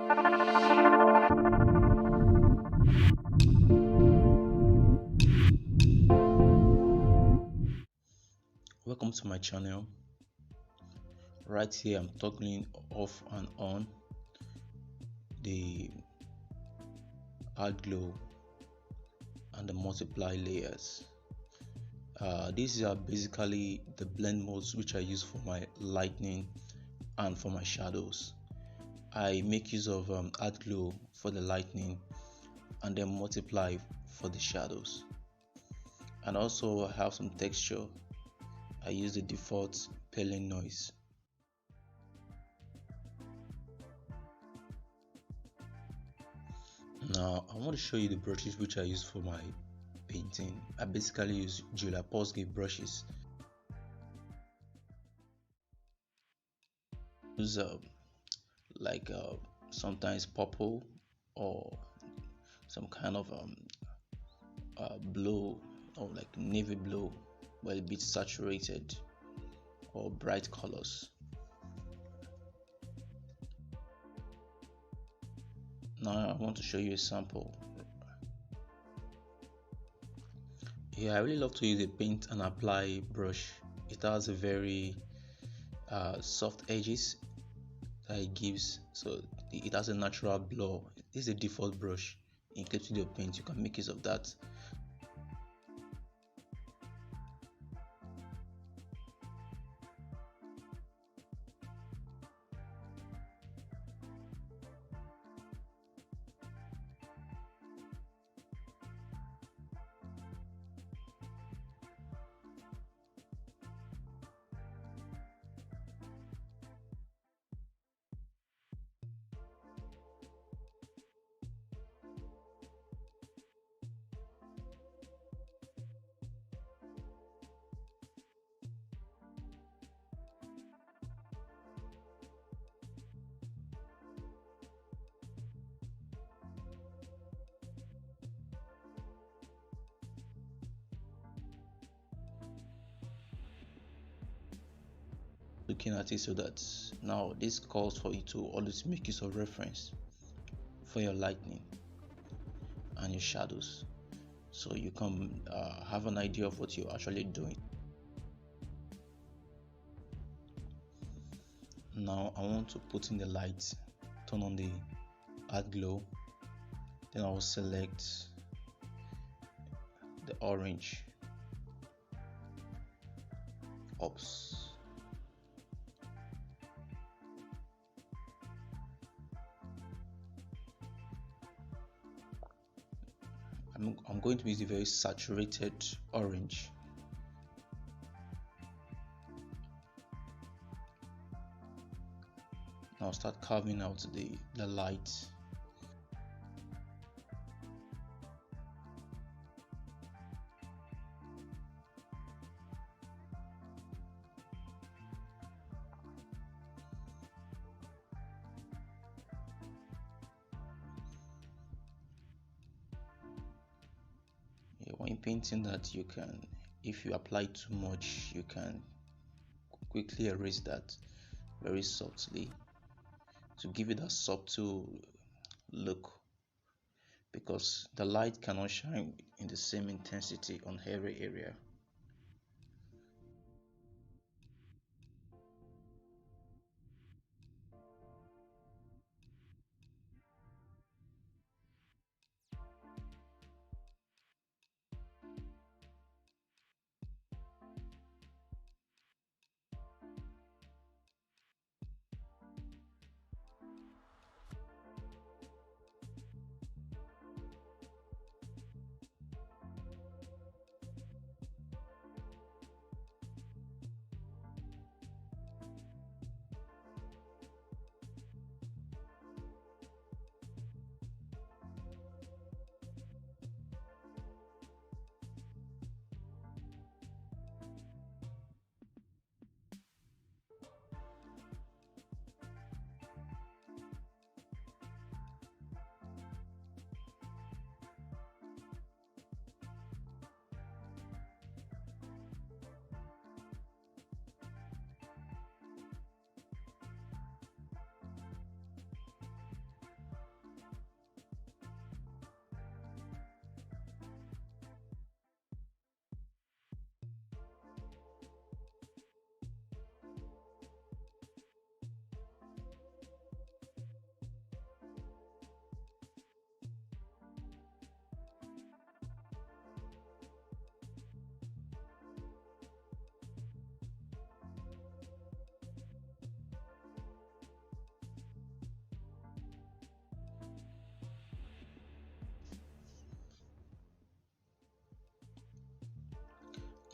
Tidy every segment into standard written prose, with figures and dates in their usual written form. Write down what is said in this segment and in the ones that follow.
Welcome to my channel. Right here I'm toggling off and on the add glow and the multiply layers. These are basically the blend modes which I use for my lightning and for my shadows. I make use of add glow for the lightning and then multiply for the shadows. And also I have some texture. I use the default paling noise. Now I want to show you the brushes which I use for my painting. I basically use Gyula Pozsgay brushes. Use like sometimes purple or some kind of blue or like navy blue, but a bit saturated, or bright colors. Now I want to show you a sample. Yeah, I really love to use a paint and apply brush. It has a very soft edges that it gives, so it has a natural blur. This is a default brush. In Clip Studio Paint, you can make use of that. Looking at it, so that now this calls for you to always make use of reference for your lightning and your shadows, so you can have an idea of what you're actually doing. Now I want to put in the light, turn on the add glow, then I will select the orange. Oops. I'm going to use a very saturated orange. Now start carving out the light. When painting that, you can, if you apply too much, you can quickly erase that very softly to give it a subtle look, because the light cannot shine in the same intensity on every area.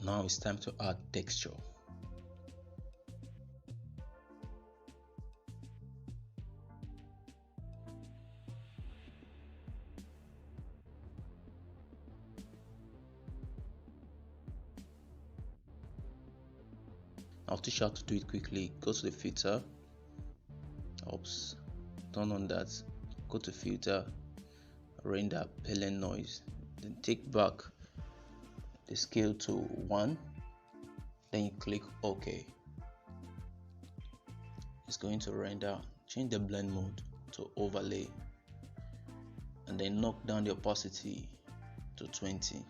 Now it's time to add texture. I'll teach you how to do it quickly. Go to the filter. Oops, turn on that. Go to filter, render appellant noise. Then take back the scale to 1. Then you click OK. It's going to render. Change the blend mode to overlay, and then knock down the opacity to 20.